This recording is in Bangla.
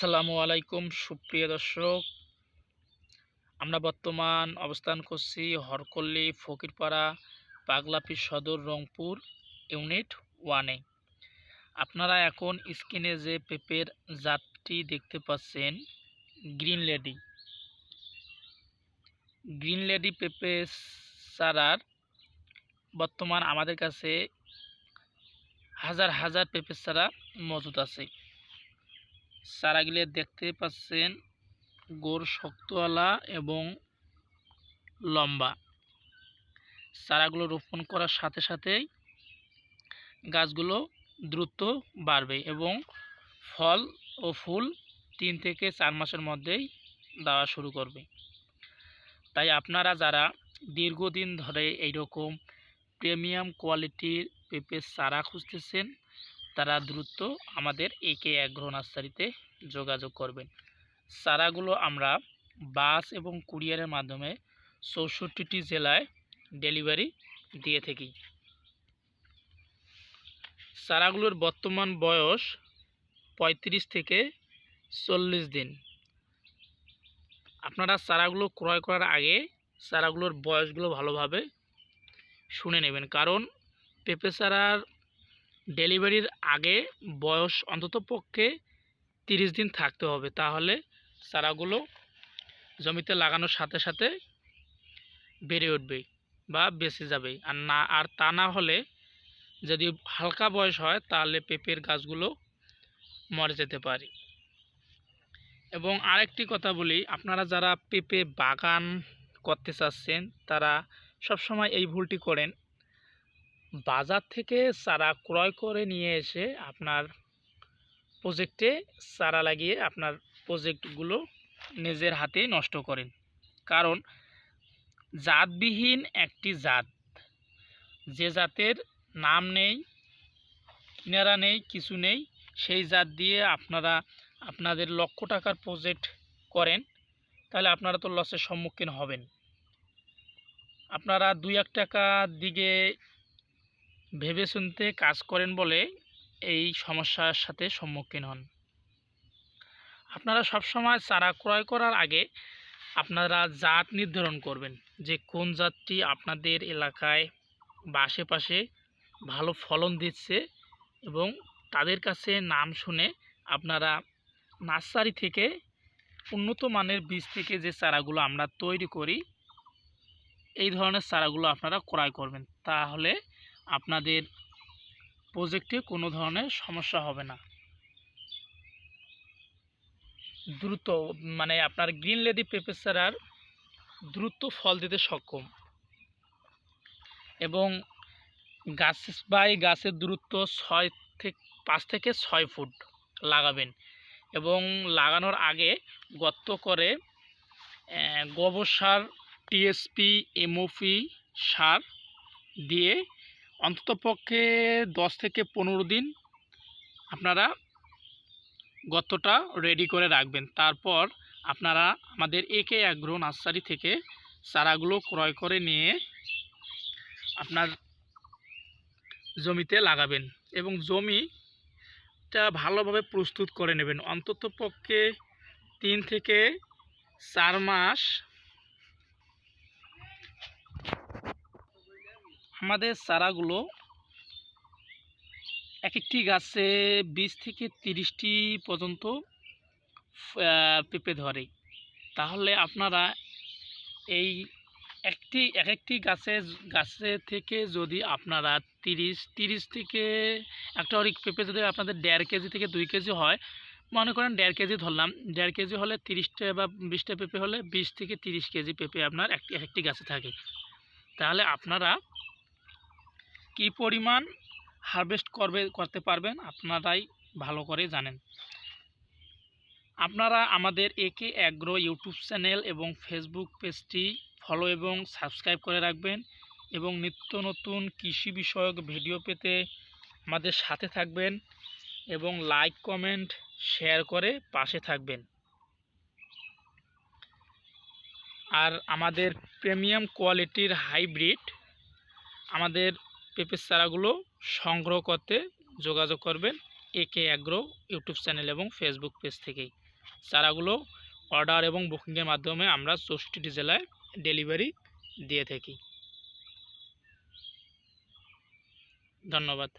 আসসালামু আলাইকুম সুপ্রিয় দর্শক, আমরা বর্তমান অবস্থান করছি হরকল্লি ফকিরপাড়া পাগলাপি সদর রংপুর ইউনিট 1-এ। আপনারা এখন স্ক্রিনে যে পেঁপের জাতটি দেখতে পাচ্ছেন গ্রিন লেডি পেঁপে চারার বর্তমান আমাদের কাছে হাজার হাজার পেঁপে চারা মজুদ আছে। চারাগুলো দেখতে পাচ্ছেন গোড় শক্তওয়ালা এবং লম্বা। চারাগুলো রোপণ করার সাথে সাথেই গাছগুলো দ্রুত বাড়বে এবং ফল ও ফুল 3 থেকে 4 মাসের মধ্যেই দেওয়া শুরু করবে। তাই আপনারা যারা দীর্ঘদিন ধরে এইরকম প্রিমিয়াম কোয়ালিটির পেঁপের চারা খুঁজতেছেন তারা দ্রুত আমাদের একে অ্যাগ্রো নার্সারিতে যোগাযোগ করবেন। চারাগুলো আমরা বাস এবং কুরিয়ারের মাধ্যমে 64টি জেলায় ডেলিভারি দিয়ে থাকি। চারাগুলোর বর্তমান বয়স 35 থেকে 40 দিন। আপনারা চারাগুলো ক্রয় করার আগে চারাগুলোর বয়সগুলো ভালোভাবে শুনে নেবেন, কারণ পেঁপে চারার ডেলিভারির আগে বয়স অন্ততপক্ষে 30 দিন থাকতে হবে, তাহলে চারাগুলো জমিতে লাগানোর সাথে সাথে বেড়ে উঠবে বা বেঁচে যাবে। আর তা না হলে যদি হালকা বয়স হয় তাহলে পেঁপের গাছগুলো মরে যেতে পারে। এবং আরেকটি কথা বলি, আপনারা যারা পেঁপে বাগান করতে চাচ্ছেন তারা সবসময় এই ভুলটি করেন, বাজার থেকে চারা ক্রয় করে নিয়ে এসে আপনার প্রজেক্টে চারা লাগিয়ে আপনার প্রজেক্টগুলো নিজের হাতেই নষ্ট করেন। কারণ জাতবিহীন একটি জাত, যে জাতের নাম নেই, কিনারা নেই, কিছু নেই, সেই জাত দিয়ে আপনারা আপনাদের লক্ষ টাকার প্রজেক্ট করেন, তাহলে আপনারা তো লসের সম্মুখীন হবেন। আপনারা 2-1 টাকার দিকে ভেবে শুনতে কাজ করেন বলে এই সমস্যার সাথে সম্মুখীন হন। আপনারা সবসময় চারা ক্রয় করার আগে আপনারা জাত নির্ধারণ করবেন যে কোন জাতটি আপনাদের এলাকায় বা আশেপাশে ভালো ফলন দিচ্ছে, এবং তাদের কাছে নাম শুনে আপনারা নার্সারি থেকে উন্নত মানের বীজ থেকে যে চারাগুলো আমরা তৈরি করি এই ধরনের চারাগুলো আপনারা ক্রয় করবেন, তাহলে আপনাদের প্রজেক্টে কোনো ধরনের সমস্যা হবে না। দ্রুত আপনার গ্রিন লেডি পেঁপে চারার দ্রুত ফল দিতে সক্ষম, এবং গাছের দূরত্ব 5 থেকে 6 ফুট লাগাবেন, এবং লাগানোর আগে গর্ত করে গোবর সার, টিএসপি, এমওপি সার দিয়ে অন্ততপক্ষে 10 থেকে 15 দিন আপনারা গর্তটা রেডি করে রাখবেন। তারপর আপনারা আমাদের একে অ্যাগ্রো নার্সারি থেকে চারাগুলো ক্রয় করে নিয়ে আপনার জমিতে লাগাবেন, এবং জমিটা ভালোভাবে প্রস্তুত করে নেবেন। অন্ততপক্ষে 3 থেকে 4 মাস আমাদের চারাগুলো এক একটি গাছে 20 থেকে 30টি পর্যন্ত পেঁপে ধরে। তাহলে আপনারা এই এক একটি গাছে থেকে যদি আপনারা 30 থেকে একটা পেঁপে যদি আপনাদের 1.5 কেজি থেকে 2 কেজি হয়, মনে করেন 1.5 কেজি ধরলাম, 1.5 কেজি হলে 30টা বা 20টা পেঁপে হলে 20 থেকে 30 কেজি পেঁপে আপনার একটি গাছে থাকে। তাহলে আপনারা কি পরিমাণ হারভেস্ট করতে পারবেন আপনারাই ভালো করে জানেন। আপনারা আমাদের একে অ্যাগ্রো ইউটিউব চ্যানেল এবং ফেসবুক পেজটি ফলো এবং সাবস্ক্রাইব করে রাখবেন, এবং নিত্য নতুন কৃষি বিষয়ক ভিডিও পেতে আমাদের সাথে থাকবেন, এবং লাইক, কমেন্ট, শেয়ার করে পাশে থাকবেন। আর আমাদের প্রিমিয়াম কোয়ালিটির হাইব্রিড আমাদের পেঁপের চারাগুলো সংগ্রহ করতে যোগাযোগ করবেন একে অ্যাগ্রো ইউটিউব চ্যানেল এবং ফেসবুক পেজ থেকেই। চারাগুলো অর্ডার এবং বুকিংয়ের মাধ্যমে আমরা 64টি জেলায় ডেলিভারি দিয়ে থাকি। ধন্যবাদ।